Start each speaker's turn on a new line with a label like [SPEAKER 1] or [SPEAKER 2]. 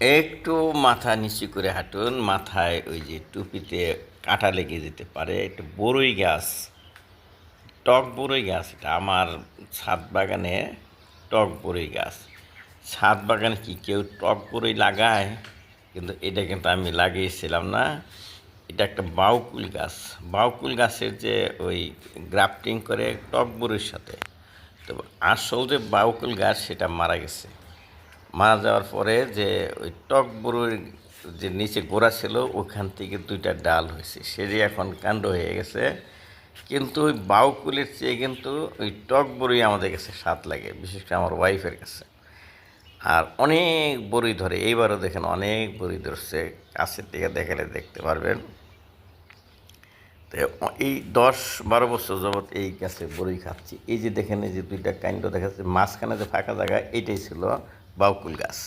[SPEAKER 1] একটু মাথা নিচু করে হাঁটুন, মাথায় ওই যে টুপিতে কাঁটা লেগে যেতে পারে। একটা বড়ই গাছ, টক বড়ই গাছ, এটা আমার ছাদ বাগানে টক বড়ই গাছ। ছাদ বাগানে কি কেউ টক বড়ই লাগায়? কিন্তু এটা কিন্তু আমি লাগিয়েছিলাম না। এটা একটা বাউকুল গাছ। বাউকুল গাছের যে ওই গ্রাফটিং করে টক বড়ির সাথে, তো আসল যে বাউকুল গাছ সেটা মারা গেছে। মারা যাওয়ার পরে যে ওই টক বড়ির যে নিচে গোড়া ছিল ওখান থেকে দুইটা ডাল হয়েছে, সেটি এখন কাণ্ড হয়ে গেছে। কিন্তু ওই বাউকুলের চেয়ে কিন্তু ওই টক বড়ি আমাদের কাছে স্বাদ লাগে, বিশেষ করে আমার ওয়াইফের কাছে। আর অনেক বড়ি ধরে, এইবারও দেখেন অনেক বড়ি ধরছে, কাছের দিকে দেখালে দেখতে পারবেন। তো এই 10-12 বছর যাবৎ এই গাছে বড়ি খাচ্ছি। এই যে দেখেন, এই যে দুইটা কাণ্ড দেখাচ্ছে, মাঝখানে যে ফাঁকা জায়গা, এইটাই ছিল বাউকুল গাছ।